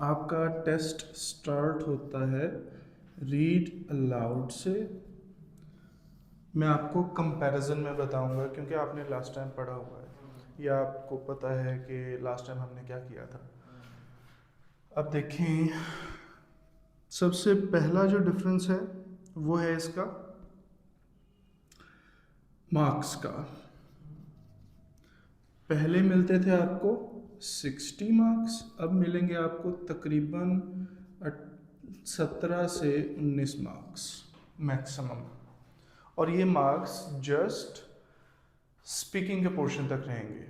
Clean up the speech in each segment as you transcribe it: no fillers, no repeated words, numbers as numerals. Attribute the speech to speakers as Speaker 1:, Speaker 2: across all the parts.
Speaker 1: आपका test start होता है रीड अलाउड से। मैं आपको कंपैरिजन में बताऊंगा क्योंकि आपने लास्ट टाइम पढ़ा हुआ है या आपको पता है कि लास्ट टाइम हमने क्या किया था। अब देखें, सबसे पहला जो डिफरेंस है वो है इसका मार्क्स का। पहले मिलते थे आपको 60 मार्क्स, अब मिलेंगे आपको तकरीबन 17 से 19 मार्क्स मैक्सिमम। और ये मार्क्स जस्ट स्पीकिंग के पोर्शन तक रहेंगे।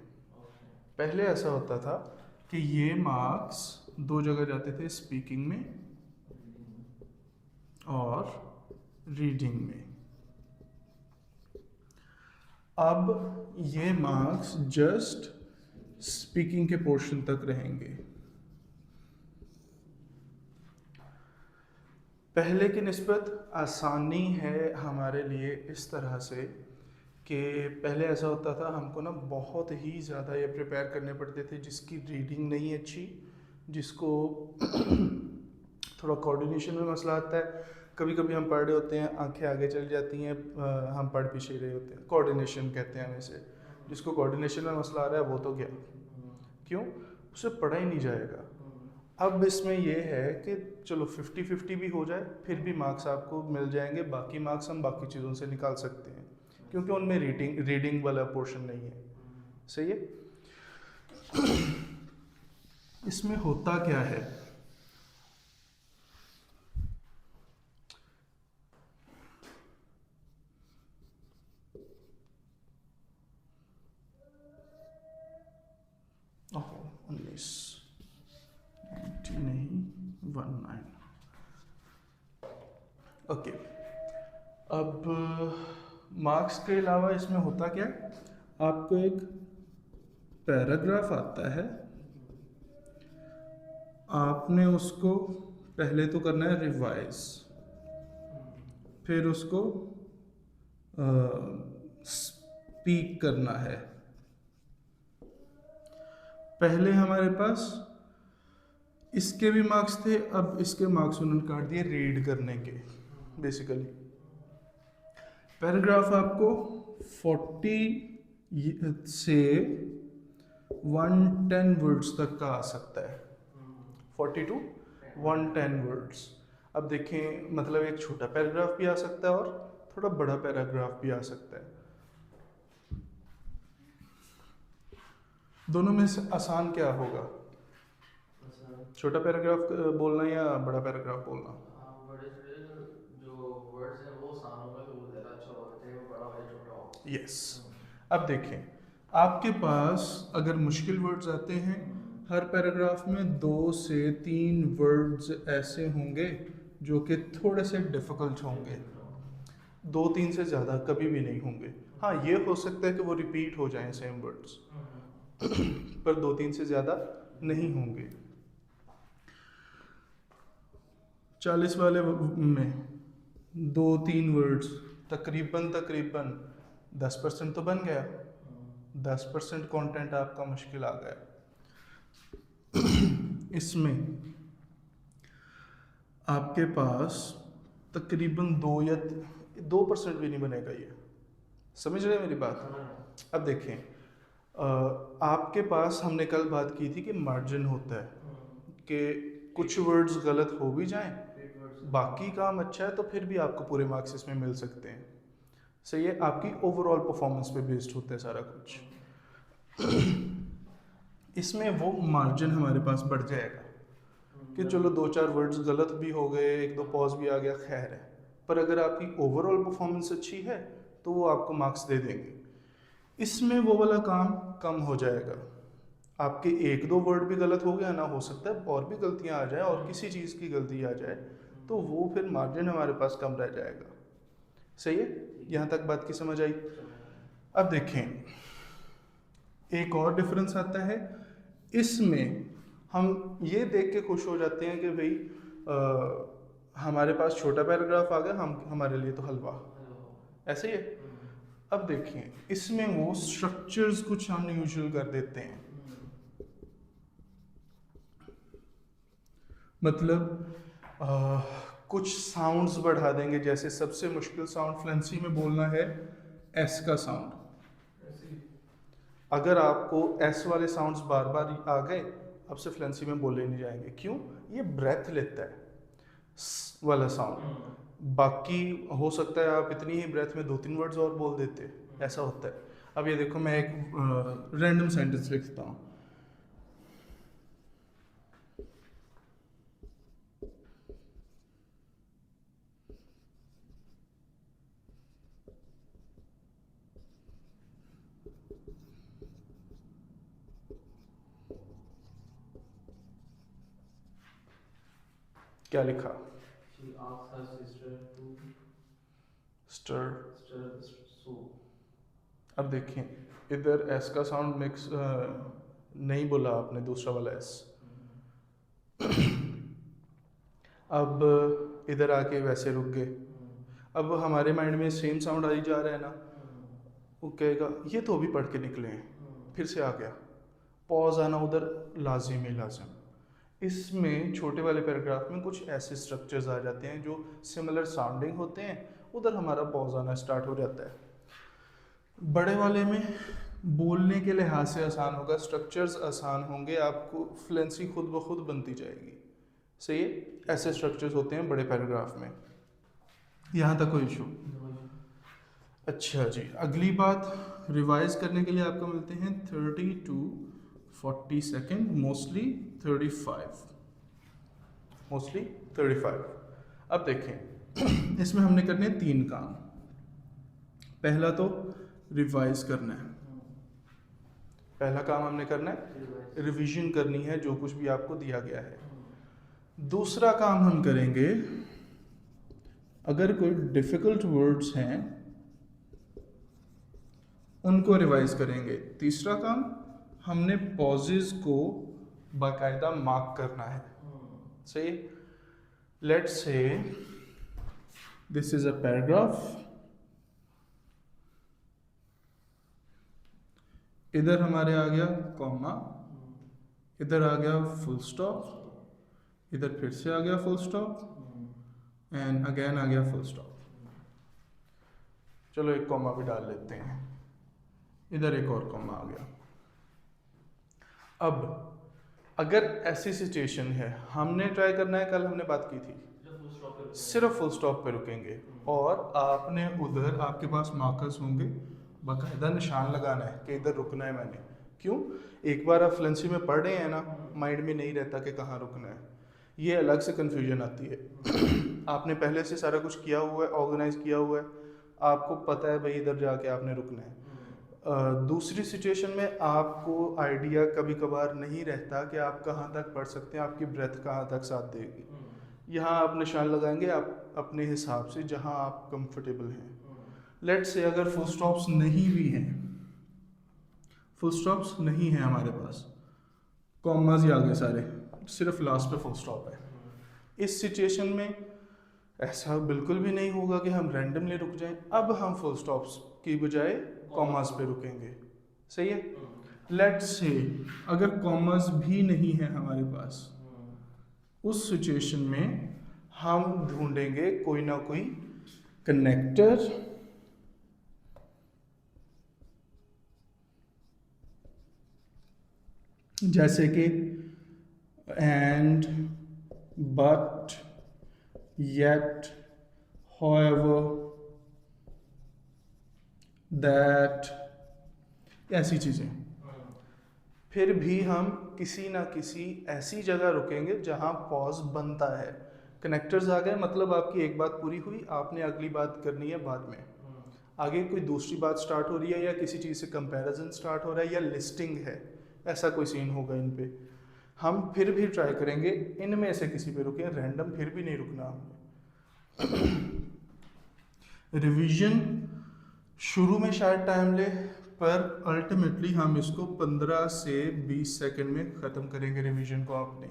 Speaker 1: पहले ऐसा होता था कि ये मार्क्स दो जगह जाते थे, स्पीकिंग में और रीडिंग में। अब ये मार्क्स जस्ट स्पीकिंग के पोर्शन तक रहेंगे। पहले की निस्बत आसानी है हमारे लिए इस तरह से कि पहले ऐसा होता था हमको ना बहुत ही ज़्यादा ये प्रिपेयर करने पड़ते थे, जिसकी रीडिंग नहीं अच्छी, जिसको थोड़ा कोऑर्डिनेशन में मसला आता है। कभी कभी हम पढ़ रहे होते हैं, आंखें आगे चली जाती हैं, हम पढ़ पीछे रहे होते हैं, कोऑर्डिनेशन कहते हैं हमें से। जिसको कोऑर्डिनेशन में मसला आ रहा है वो तो गया, क्यों, उससे पढ़ा ही नहीं जाएगा। अब इसमें यह है कि चलो 50-50 भी हो जाए फिर भी मार्क्स आपको मिल जाएंगे। बाकी मार्क्स हम बाकी चीज़ों से निकाल सकते हैं क्योंकि उनमें रीडिंग वाला पोर्शन नहीं है। सही है। इसमें होता क्या है, ओहो 19 90 नहीं 19। ओके, अब मार्क्स के अलावा इसमें होता क्या है, आपको एक पैराग्राफ आता है, आपने उसको पहले तो करना है रिवाइज, फिर उसको स्पीक करना है। पहले हमारे पास इसके भी मार्क्स थे, अब इसके मार्क्स उन्होंने काट दिए रीड करने के। बेसिकली पैराग्राफ आपको 40 से 110 वर्ड्स तक का आ सकता है, 40 to 110 वर्ड्स। अब देखें, मतलब एक छोटा पैराग्राफ भी आ सकता है और थोड़ा बड़ा पैराग्राफ भी आ सकता है। दोनों में से आसान क्या होगा, छोटा पैराग्राफ बोलना या बड़ा पैराग्राफ बोलना?
Speaker 2: बड़े जो वर्ड्स हैं वो आसान होगा तो वो ज़्यादा अच्छा होगा, चाहे वो बड़ा हो या छोटा हो।
Speaker 1: यस। अब देखें, आपके पास अगर मुश्किल वर्ड्स आते हैं, हर पैराग्राफ में 2 से 3 वर्ड्स ऐसे होंगे जो कि थोड़े से डिफ़िकल्ट होंगे। 2-3 से ज़्यादा कभी भी नहीं होंगे। हाँ, ये हो सकता है कि वो रिपीट हो जाएं सेम वर्ड्स, पर 2-3 से ज़्यादा नहीं होंगे। 40 वाले में 2-3 वर्ड्स तकरीबन 10% तो बन गया। 10% कंटेंट आपका मुश्किल आ गया। इसमें आपके पास तकरीबन 2% भी नहीं बनेगा। ये समझ रहे हैं मेरी बात? अब देखें, आपके पास हमने कल बात की थी कि मार्जिन होता है कि कुछ वर्ड्स गलत हो भी जाएं, बाकी काम अच्छा है तो फिर भी आपको पूरे मार्क्स इसमें मिल सकते हैं। सही है, आपकी ओवरऑल परफॉर्मेंस पे बेस्ड होता है सारा कुछ। इसमें वो मार्जिन हमारे पास बढ़ जाएगा कि चलो 2-4 वर्ड्स गलत भी हो गए, 1-2 पॉज भी आ गया, खैर है। पर अगर आपकी ओवरऑल परफॉर्मेंस अच्छी है तो वो आपको मार्क्स दे देंगे। इसमें वो वाला काम कम हो जाएगा। आपके 1-2 वर्ड भी गलत हो गया ना, हो सकता है और भी गलतियां आ जाए और किसी चीज़ की गलती आ जाए, तो वो फिर मार्जिन हमारे पास कम रह जाएगा। सही है, यहाँ तक बात की समझ आई? अब देखें, एक और डिफरेंस आता है इसमें। हम ये देख के खुश हो जाते हैं कि भाई हमारे पास छोटा पैराग्राफ आ गया, हम हमारे लिए तो हलवा, ऐसे ही है। अब देखें, इसमें वो स्ट्रक्चर्स कुछ हम यूजुअल कर देते हैं। मतलब कुछ साउंड्स बढ़ा देंगे, जैसे सबसे मुश्किल साउंड फ्लुएंसी में बोलना है एस का साउंड। अगर आपको एस वाले साउंड्स बार बार आ गए, आपसे फ्लुएंसी में बोले नहीं जाएंगे। क्यों? ये ब्रेथ लेता है वाला साउंड। बाकी हो सकता है आप इतनी ही ब्रेथ में 2-3 वर्ड्स और बोल देते, ऐसा होता है। अब ये देखो, मैं एक रैंडम सेंटेंस लिखता हूँ। क्या लिखा?
Speaker 2: She asked her sister to
Speaker 1: stir.
Speaker 2: stir the soup.
Speaker 1: अब देखिए, इधर एस का साउंड मिक्स नहीं बोला आपने, दूसरा वाला एस। अब इधर आके वैसे रुक गए। अब हमारे माइंड में सेम साउंड आ ही जा रहा है ना, वो कहेगा ये तो अभी पढ़ के निकले हैं, फिर से आ गया। पॉज आना उधर लाजिम ही लाजिम। इसमें छोटे वाले पैराग्राफ में कुछ ऐसे स्ट्रक्चर्स आ जाते हैं जो सिमिलर साउंडिंग होते हैं, उधर हमारा पॉज आना स्टार्ट हो जाता है। बड़े वाले में बोलने के लिहाज से आसान होगा, स्ट्रक्चर्स आसान होंगे, आपको फ्लुएंसी खुद ब खुद बनती जाएगी। सही है? ऐसे स्ट्रक्चर्स होते हैं बड़े पैराग्राफ में। यहाँ तक कोई इशू? अच्छा जी, अगली बात, रिवाइज करने के लिए आपको मिलते हैं 30 to 40 सेकेंड, मोस्टली 35। अब देखें, इसमें हमने करने हैं 3 काम। पहला तो रिवाइज करना है, पहला काम हमने करना है रिवीजन करनी है जो कुछ भी आपको दिया गया है। दूसरा काम हम करेंगे, अगर कोई डिफिकल्ट वर्ड्स हैं उनको रिवाइज करेंगे। तीसरा काम, हमने पॉजेज को बाकायदा मार्क करना है। सही? Let's say this is a paragraph, इधर हमारे आ गया कॉमा, इधर आ गया फुल स्टॉप, इधर फिर से आ गया फुल स्टॉप एंड अगेन आ गया फुल स्टॉप। चलो एक कॉमा भी डाल लेते हैं, इधर एक और कॉमा आ गया। अब अगर ऐसी सिचुएशन है, हमने ट्राई करना है, कल हमने बात की थी, सिर्फ फुल स्टॉप पे रुकेंगे और आपने उधर, आपके पास मार्कर्स होंगे, बाकायदा निशान लगाना है कि इधर रुकना है मैंने। क्यों? एक बार आप फ्लुएंसी में पढ़ रहे हैं ना, माइंड में नहीं रहता कि कहाँ रुकना है, ये अलग से कन्फ्यूजन आती है। आपने पहले से सारा कुछ किया हुआ है, ऑर्गेनाइज किया हुआ है, आपको पता है भाई इधर जाके आपने रुकना है। दूसरी सिचुएशन में आपको आइडिया कभी कभार नहीं रहता कि आप कहाँ तक पढ़ सकते हैं, आपकी ब्रेथ कहाँ तक साथ देगी। यहाँ आप निशान लगाएंगे आप अपने हिसाब से, जहाँ आप कंफर्टेबल हैं। लेट्स से अगर फुल स्टॉप्स नहीं भी हैं, फुल स्टॉप्स नहीं हैं हमारे पास, कॉमास ही आ गए सारे, सिर्फ लास्ट पे फुल स्टॉप है। इस सिचुएशन में ऐसा बिल्कुल भी नहीं होगा कि हम रैंडमली रुक जाएं। अब हम फुल स्टॉप्स की बजाय कॉमास पे रुकेंगे। सही है? लेट्स से अगर कॉमास भी नहीं है हमारे पास, उस सिचुएशन में हम ढूंढेंगे कोई ना कोई कनेक्टर, जैसे कि and, but, yet, however, that, ऐसी चीज़ें। फिर भी हम किसी ना किसी ऐसी जगह रुकेंगे जहाँ पॉज बनता है। कनेक्टर्स आ गए, मतलब आपकी एक बात पूरी हुई, आपने अगली बात करनी है बाद में। आगे कोई दूसरी बात स्टार्ट हो रही है, या किसी चीज़ से कंपैरिजन स्टार्ट हो रहा है, या लिस्टिंग है, ऐसा कोई सीन होगा इन पे। हम फिर भी ट्राई करेंगे इनमें से किसी पे रुकें, रैंडम फिर भी नहीं रुकना हमने। रिवीजन शुरू में शायद टाइम ले, पर अल्टीमेटली हम इसको 15 से 20 सेकंड में ख़त्म करेंगे रिवीजन को। आपने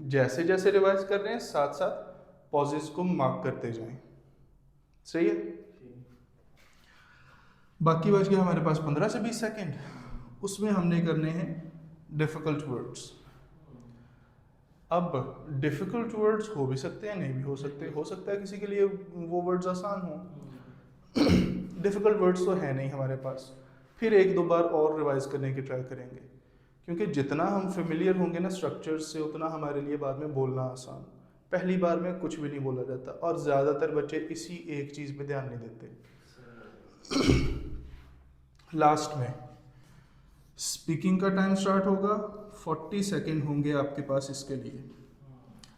Speaker 1: जैसे जैसे रिवाइज कर रहे हैं, साथ साथ पॉजेस को मार्क करते जाएं। सही है? बाकी बच गया हमारे पास 15 से 20 सेकंड, उसमें हमने करने हैं डिफ़िकल्ट वर्ड्स। अब डिफ़िकल्ट वर्ड्स हो भी सकते हैं, नहीं भी हो सकता है किसी के लिए वो वर्ड्स आसान हो। डिफ़िकल्ट वर्ड्स तो है नहीं हमारे पास, फिर एक दो बार और रिवाइज करने की ट्राई करेंगे, क्योंकि जितना हम फेमिलियर होंगे ना स्ट्रक्चर्स से, उतना हमारे लिए बाद में बोलना आसान। पहली बार में कुछ भी नहीं बोला जाता, और ज़्यादातर बच्चे इसी एक चीज़ पे ध्यान नहीं देते। लास्ट में स्पीकिंग का टाइम स्टार्ट होगा, 40 सेकेंड होंगे आपके पास इसके लिए।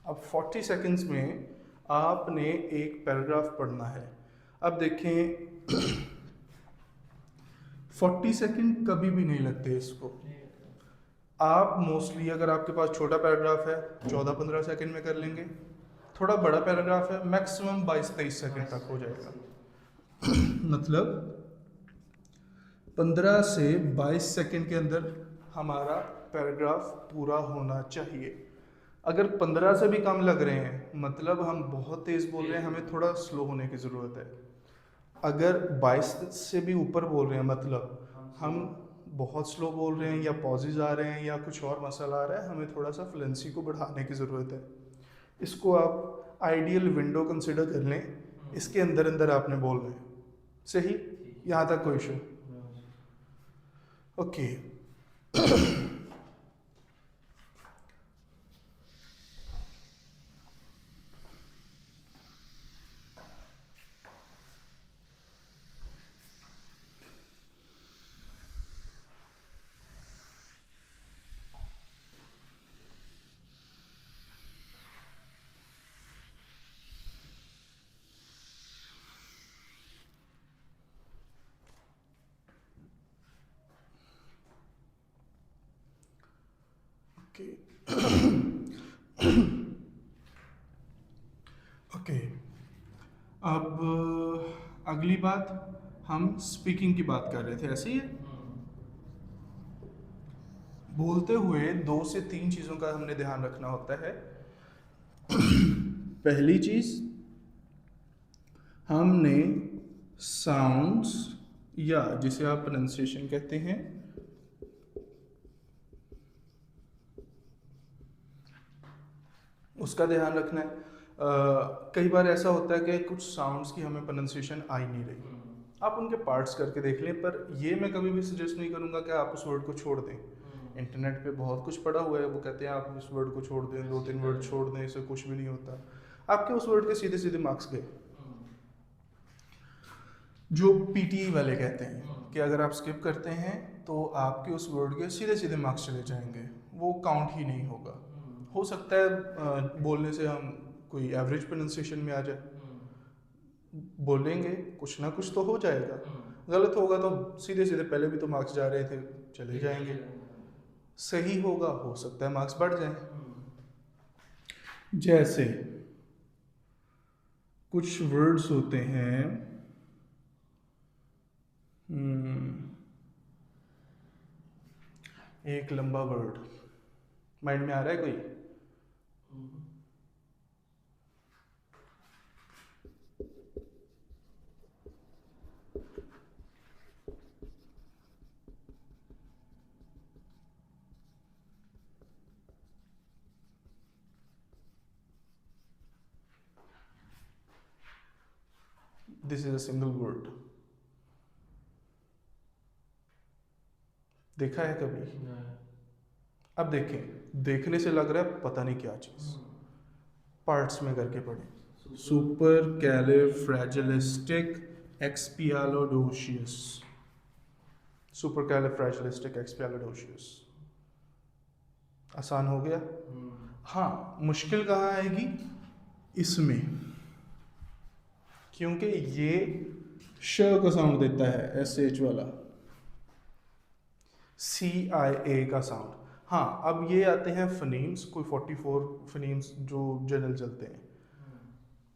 Speaker 1: अब 40 सेकेंड्स में आपने एक पैराग्राफ पढ़ना है। अब देखें 40 सेकेंड कभी भी नहीं लगते इसको। आप मोस्टली अगर आपके पास छोटा पैराग्राफ है 14-15 सेकेंड में कर लेंगे, थोड़ा बड़ा पैराग्राफ है मैक्सिमम 22-23 सेकेंड तक हो जाएगा। मतलब 15 से 22 सेकेंड के अंदर हमारा पैराग्राफ पूरा होना चाहिए। अगर 15 से भी कम लग रहे हैं मतलब हम बहुत तेज़ बोल रहे हैं, हमें थोड़ा स्लो होने की ज़रूरत है। अगर 22 से भी ऊपर बोल रहे हैं मतलब हम बहुत स्लो बोल रहे हैं, या पॉजेज आ रहे हैं, या कुछ और मसला आ रहा है, हमें थोड़ा सा फ्लुएंसी को बढ़ाने की ज़रूरत है। इसको आप आइडियल विंडो कंसिडर कर लें, इसके अंदर अंदर आपने बोलना है। सही, यहाँ तक कोई इशू? ओके। ओके ओके, अब अगली बात, हम स्पीकिंग की बात कर रहे थे, ऐसे ही है। बोलते हुए 2 से 3 चीज़ों का हमने ध्यान रखना होता है। पहली चीज़, हमने साउंड्स, या जिसे आप प्रोनाउंसिएशन कहते हैं, उसका ध्यान रखना है। कई बार ऐसा होता है कि कुछ साउंड्स की हमें प्रोनाउंसिएशन आ ही नहीं रही, आप उनके पार्ट्स करके देख लें, पर ये मैं कभी भी सजेस्ट नहीं करूँगा कि आप उस वर्ड को छोड़ दें। इंटरनेट पे बहुत कुछ पड़ा हुआ है, वो कहते हैं आप उस वर्ड को छोड़ दें, 2-3 वर्ड छोड़ दें, इससे कुछ भी नहीं होता। आपके उस वर्ड के सीधे सीधे मार्क्स गए। जो पीटीई वाले कहते हैं कि अगर आप स्किप करते हैं तो आपके उस वर्ड के सीधे सीधे मार्क्स चले जाएंगे, वो काउंट ही नहीं होगा। हो सकता है बोलने से हम कोई एवरेज प्रोनाउंसिएशन में आ जाए, बोलेंगे कुछ ना कुछ तो हो जाएगा। गलत होगा तो सीधे सीधे पहले भी तो मार्क्स जा रहे थे, चले जाएंगे। सही होगा, हो सकता है मार्क्स बढ़ जाएं। जैसे कुछ वर्ड्स होते हैं, एक लंबा वर्ड माइंड में आ रहा है कोई? This is a single word, देखा है कभी? अब देखें, देखने से लग रहा है पता नहीं क्या चीज़, पार्ट्स में करके पढ़ें। Supercalifragilisticexpialidocious, supercalifragilisticexpialidocious. आसान हो गया। हाँ, मुश्किल कहाँ आएगी? इसमें, क्योंकि ये श का साउंड देता है, SH वाला, CIA का साउंड। हाँ, अब ये आते हैं फनीम्स, कोई 44 फनीम्स जो जनरल चलते हैं,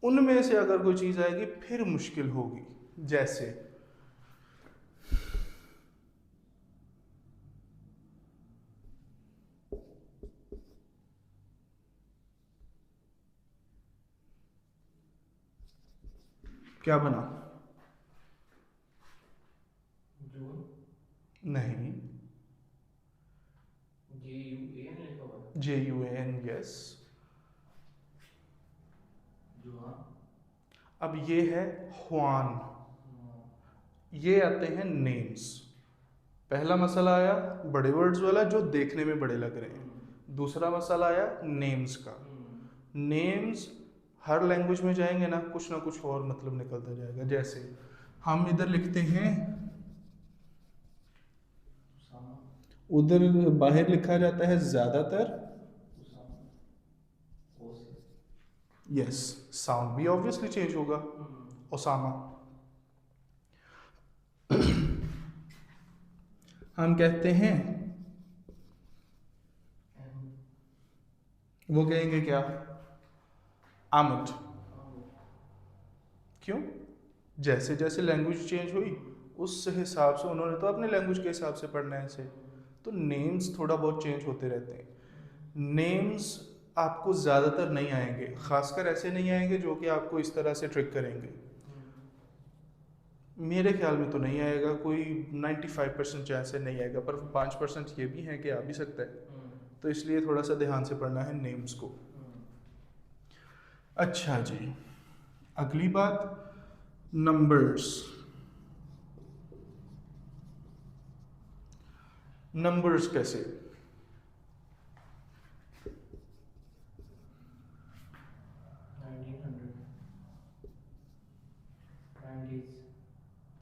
Speaker 1: उनमें से अगर कोई चीज़ आएगी फिर मुश्किल होगी। जैसे क्या बना? नहीं, JUAN, यस। अब ये है हुआन, ये आते हैं नेम्स। पहला मसला आया बड़े वर्ड्स वाला जो देखने में बड़े लग रहे हैं, दूसरा मसला आया नेम्स का। नेम्स हर लैंग्वेज में जाएंगे ना कुछ और मतलब निकलता जाएगा। जैसे हम इधर लिखते हैं, उधर बाहर लिखा जाता है ज़्यादातर, यस साउंड भी ऑब्वियसली चेंज होगा, ओसामा। हम कहते हैं, वो कहेंगे क्या, आमद। क्यों? जैसे जैसे लैंग्वेज चेंज हुई उस हिसाब से उन्होंने तो अपने लैंग्वेज के हिसाब से पढ़ना है इसे, तो नेम्स थोड़ा बहुत चेंज होते रहते हैं। नेम्स आपको ज़्यादातर नहीं आएंगे, खासकर ऐसे नहीं आएंगे जो कि आपको इस तरह से ट्रिक करेंगे। मेरे ख्याल में तो नहीं आएगा, कोई 95% चांस है नहीं आएगा, पर 5% ये भी है कि आ भी सकता है। तो इसलिए थोड़ा सा ध्यान से पढ़ना है नेम्स को। अच्छा जी, अगली बात नंबर्स। नंबर्स कैसे?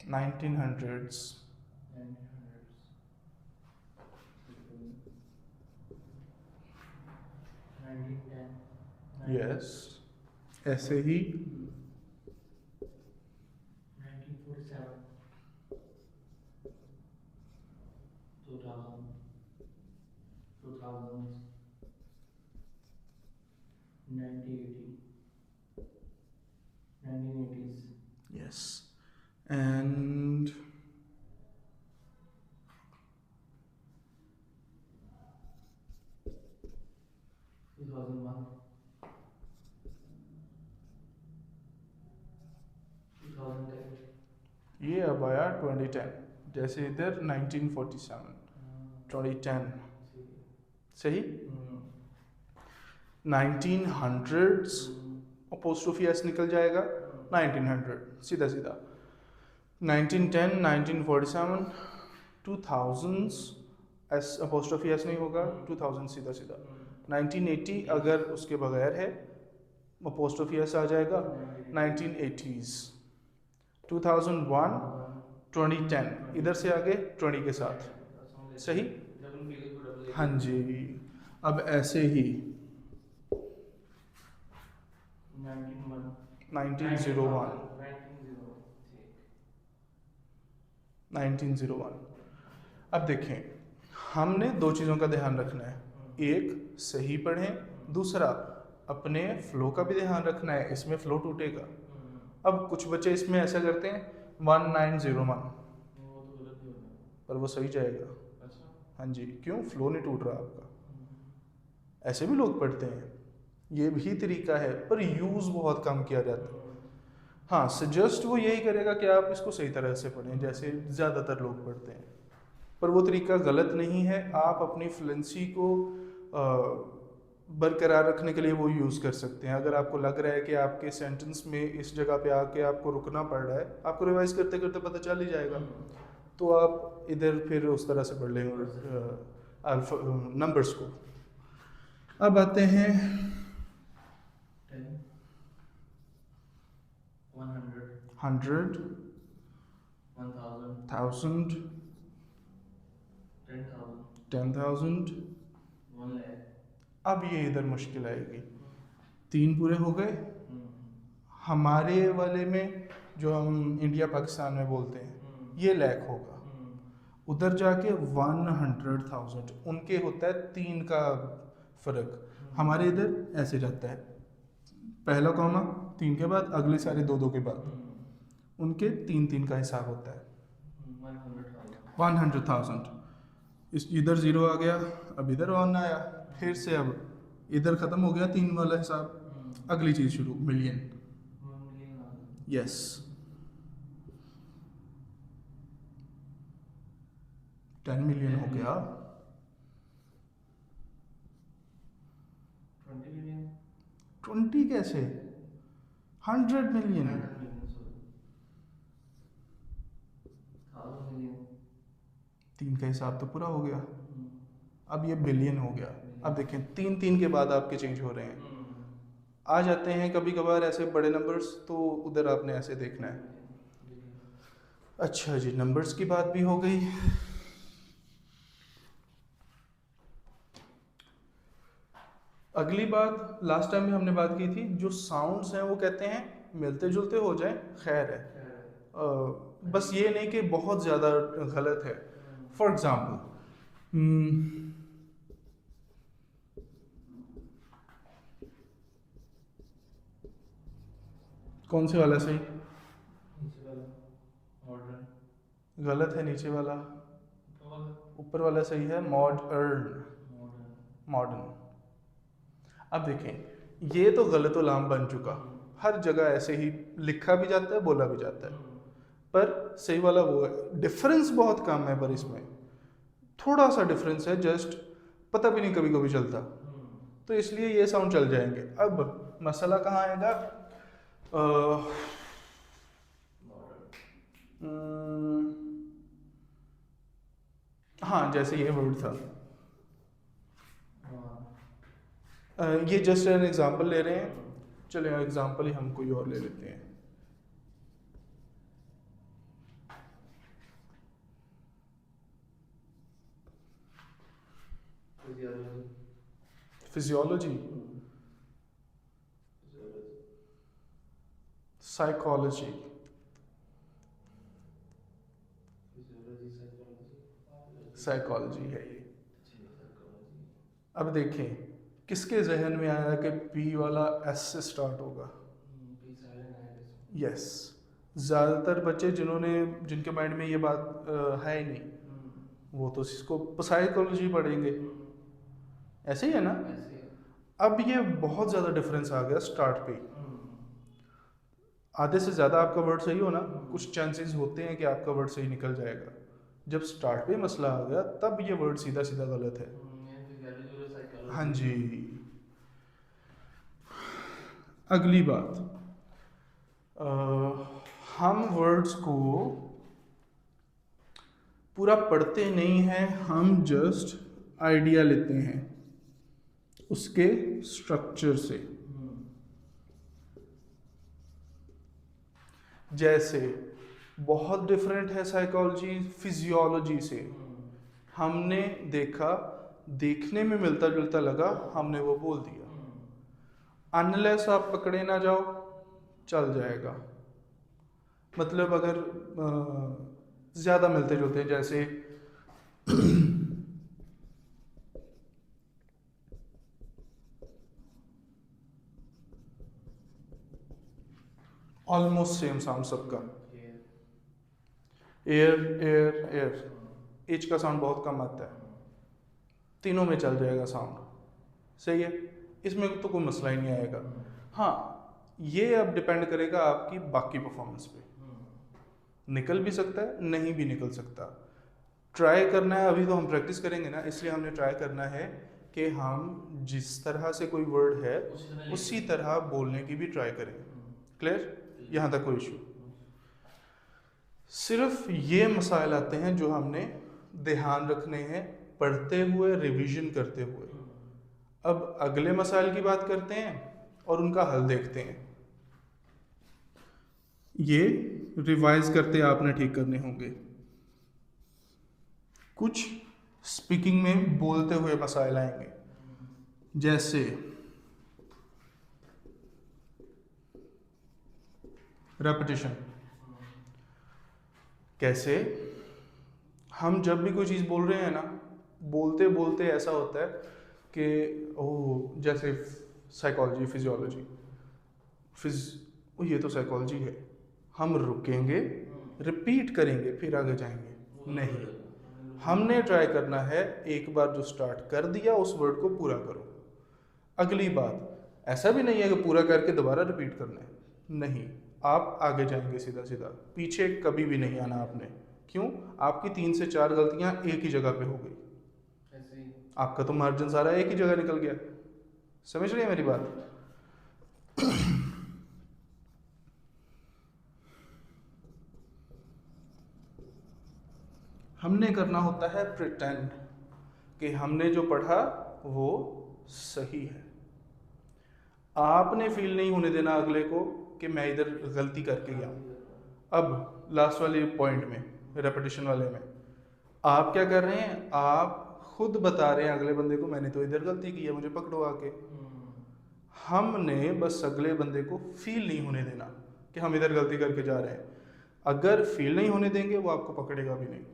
Speaker 1: 1900s, यस ऐसे ही
Speaker 2: 1980s,
Speaker 1: यस एंड
Speaker 2: 2001, 2010,
Speaker 1: ये अब आया 2010, जैसे इधर 1947, 2010 सही। 1900s अपोस्ट्रोफी एस निकल जाएगा, 1900 सीधा सीधा। 1910, 1947, 2000s एस अपोस्ट्रोफी एस नहीं होगा, 2000 सीधा सीधा। 1980 अगर उसके बगैर है अपोस्ट्रोफी एस आ जाएगा, 1980s। 2001, 2010 इधर से आगे 20 के साथ, सही। हाँ जी, अब ऐसे ही 1901, 1901। अब देखें, हमने दो चीज़ों का ध्यान रखना है, एक सही पढ़ें, दूसरा अपने फ्लो का भी ध्यान रखना है, इसमें फ्लो टूटेगा। अब कुछ बच्चे इसमें ऐसा करते हैं 1901, पर वो सही जाएगा। हाँ जी, क्यों? फ्लो नहीं टूट रहा आपका। ऐसे भी लोग पढ़ते हैं, ये भी तरीका है, पर यूज़ बहुत कम किया जाता है। हाँ, सजेस्ट वो यही करेगा कि आप इसको सही तरह से पढ़ें, जैसे ज़्यादातर लोग पढ़ते हैं, पर वो तरीका गलत नहीं है। आप अपनी फ्लुएंसी को बरकरार रखने के लिए वो यूज़ कर सकते हैं। अगर आपको लग रहा है कि आपके सेंटेंस में इस जगह पे आके आपको रुकना पड़ रहा है, आपको रिवाइज करते करते पता चल ही जाएगा, तो आप इधर फिर उस तरह से पढ़ लेंगे नंबर्स को। अब आते हैं 100, 1000, 10,000। अब ये इधर मुश्किल आएगी, 3 पूरे हो गए। हमारे वाले में जो हम इंडिया पाकिस्तान में बोलते हैं ये लैख होगा, उधर जाके 100,000 उनके होता है 3 का फ़र्क। हमारे इधर ऐसे जाता है, पहला कॉमा 3 के बाद, अगले सारे 2-2 के बाद, उनके 3-3 का हिसाब होता है। 100,000, इस इधर 0 आ गया, अब इधर 1 आया, फिर से अब इधर ख़त्म हो गया 3 वाला हिसाब, अगली चीज़ शुरू, मिलियन। यस, $10 मिलियन हो गया। 20 कैसे? 100 मिलियन।
Speaker 2: 100 million, sorry, 1000 million।
Speaker 1: 3 का हिसाब तो पूरा हो गया, अब ये बिलियन हो गया। अब देखें 3 के बाद आपके चेंज हो रहे हैं। आ जाते हैं कभी कभार ऐसे बड़े नंबर्स, तो उधर आपने ऐसे देखना है। अच्छा जी, नंबर्स की बात भी हो गई। अगली बात, लास्ट टाइम भी हमने बात की थी, जो साउंड्स हैं वो कहते हैं मिलते जुलते हो जाए खैर है। बस ये नहीं कि बहुत ज़्यादा गलत है। फॉर एग्ज़ाम्पल, कौन से वाला सही?
Speaker 2: नीचे वाला मॉडर्न,
Speaker 1: गलत है नीचे वाला,
Speaker 2: ऊपर वाला
Speaker 1: ऊपर वाला सही है। Modern,
Speaker 2: modern.
Speaker 1: मॉडर्न। अब देखें ये तो गलत लाम बन चुका, हर जगह ऐसे ही लिखा भी जाता है, बोला भी जाता है, पर सही वाला वो है। डिफरेंस बहुत कम है, पर इसमें थोड़ा सा डिफरेंस है, जस्ट पता भी नहीं कभी कभी चलता, तो इसलिए ये साउंड चल जाएंगे। अब मसला कहाँ आएगा? हाँ, जैसे ये वर्ड था, ये जस्ट एन एग्जांपल ले रहे हैं। चलो एग्जांपल ही हम कोई और ले लेते हैं। फिजियोलॉजी, साइकोलॉजी, साइकोलॉजी है ये। अब देखें किसके जहन में आया कि पी वाला एस से स्टार्ट होगा? यस, ज़्यादातर बच्चे जिनके माइंड में ये बात है ही नहीं, वो तो इसको साइकोलॉजी पढ़ेंगे, ऐसे ही है ना? अब ये बहुत ज़्यादा डिफरेंस आ गया स्टार्ट पे। आधे से ज़्यादा आपका वर्ड सही हो ना, कुछ चांसेस होते हैं कि आपका वर्ड सही निकल जाएगा। जब स्टार्ट पे मसला आ गया तब ये वर्ड सीधा सीधा गलत है। हाँ जी। अगली बात, हम वर्ड्स को पूरा पढ़ते नहीं हैं, हम जस्ट आइडिया लेते हैं उसके स्ट्रक्चर से। जैसे बहुत डिफरेंट है साइकोलॉजी फिजियोलॉजी से। हमने देखा, देखने में मिलता जुलता लगा, हमने वो बोल दिया। अनलेस आप पकड़े ना जाओ चल जाएगा। मतलब अगर ज़्यादा मिलते जुलते हैं, जैसे ऑलमोस्ट सेम साउंड सबका, एयर एयर एयर, एच का साउंड बहुत कम आता है, तीनों में चल जाएगा साउंड, सही है, इसमें तो कोई मसला ही नहीं आएगा। हाँ, ये अब डिपेंड करेगा आपकी बाकी परफॉर्मेंस पे, निकल भी सकता है नहीं भी निकल सकता। ट्राई करना है, अभी तो हम प्रैक्टिस करेंगे ना, इसलिए हमने ट्राई करना है कि हम जिस तरह से कोई वर्ड है उसी तरह बोलने की भी ट्राई करें। क्लियर? यहाँ तक कोई इशू? सिर्फ ये मसाइल आते हैं जो हमने ध्यान रखने हैं पढ़ते हुए, रिवीजन करते हुए। अब अगले मसाइल की बात करते हैं और उनका हल देखते हैं। ये रिवाइज करते आपने ठीक करने होंगे। कुछ स्पीकिंग में बोलते हुए मसाइल आएंगे, जैसे रेपिटेशन। कैसे? हम जब भी कोई चीज़ बोल रहे हैं ना, बोलते बोलते ऐसा होता है कि ओह, जैसे साइकोलॉजी फिजियोलॉजी, ये तो साइकोलॉजी है, हम रुकेंगे, रिपीट करेंगे, फिर आगे जाएंगे नहीं। हमने ट्राई करना है एक बार जो स्टार्ट कर दिया उस वर्ड को पूरा करो। अगली बात, ऐसा भी नहीं है कि पूरा करके दोबारा रिपीट करना है, नहीं, आप आगे जाएंगे सीधा सीधा, पीछे कभी भी नहीं आना आपने। क्यों? आपकी 3 से 4 गलतियां एक ही जगह पे हो गई, आपका तो मार्जिन सारा एक ही जगह निकल गया। समझ रहे हैं मेरी बात? हमने करना होता है प्रिटेंड कि हमने जो पढ़ा वो सही है। आपने फील नहीं होने देना अगले को कि मैं इधर गलती करके गया हूँ। अब लास्ट वाले पॉइंट में, रेपिटेशन वाले में, आप क्या कर रहे हैं, आप खुद बता रहे हैं अगले बंदे को मैंने तो इधर गलती की है, मुझे पकड़ो आके। हमने बस अगले बंदे को फील नहीं होने देना कि हम इधर गलती करके जा रहे हैं। अगर फील नहीं होने देंगे वो आपको पकड़ेगा भी नहीं।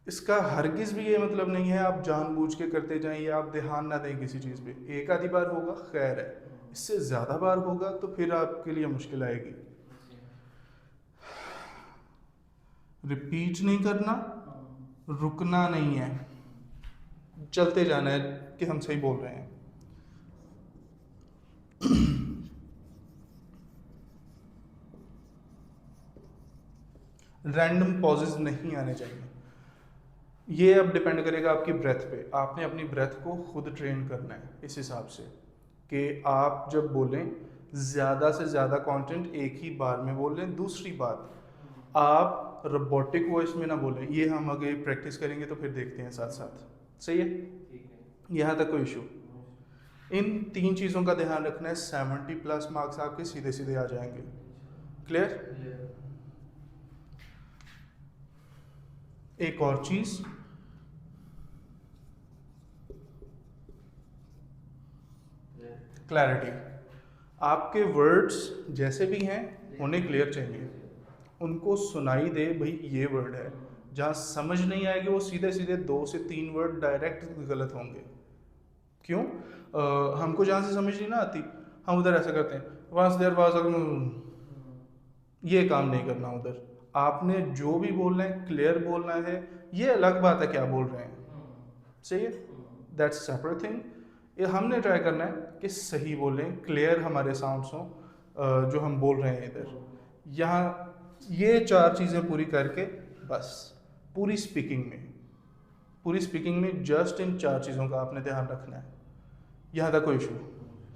Speaker 1: इसका हरगिज़ भी ये मतलब नहीं है आप जानबूझ के करते जाएं या आप ध्यान ना दें किसी चीज़ पे। एक आधी बार होगा खैर है, इससे ज़्यादा बार होगा तो फिर आपके लिए मुश्किल आएगी। रिपीट नहीं करना, रुकना नहीं है, चलते जाना है कि हम सही बोल रहे हैं। रैंडम पॉजेज नहीं आने चाहिए। ये अब डिपेंड करेगा आपकी ब्रेथ पे। आपने अपनी ब्रेथ को खुद ट्रेन करना है इस हिसाब से कि आप जब बोलें ज़्यादा से ज़्यादा कंटेंट एक ही बार में बोल लें। दूसरी बात, आप रोबोटिक वॉइस में ना बोलें। ये हम आगे प्रैक्टिस करेंगे तो फिर देखते हैं साथ साथ। सही है, यहाँ तक कोई इशू। इन 3 चीज़ों का ध्यान रखना है। 70+ मार्क्स आपके सीधे सीधे आ जाएंगे। क्लियर? एक और चीज़, क्लैरिटी। आपके वर्ड्स जैसे भी हैं उन्हें क्लियर चाहिए, उनको सुनाई दे भाई ये वर्ड है। जहाँ समझ नहीं आएगी वो सीधे सीधे 2 से 3 वर्ड डायरेक्ट गलत होंगे। क्यों? हमको जहाँ से समझ नहीं ना आती हम उधर ऐसा करते हैं, वास देर वास, ये काम नहीं करना उधर। आपने जो भी बोलना है क्लियर बोलना है। ये अलग बात है क्या बोल रहे हैं, सही है, दैट्स सेपरेट थिंग। ये हमने ट्राई करना है कि सही बोलें, क्लियर हमारे साउंड्स हों जो हम बोल रहे हैं इधर। यहाँ ये 4 चीज़ें पूरी करके बस पूरी स्पीकिंग में जस्ट इन 4 चीज़ों का आपने ध्यान रखना है। यहाँ तक कोई इशू,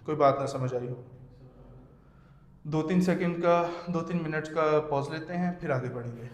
Speaker 1: कोई बात ना समझ आई हो? 2-3 सेकंड का 2-3 मिनट का पॉज लेते हैं फिर आगे बढ़ेंगे।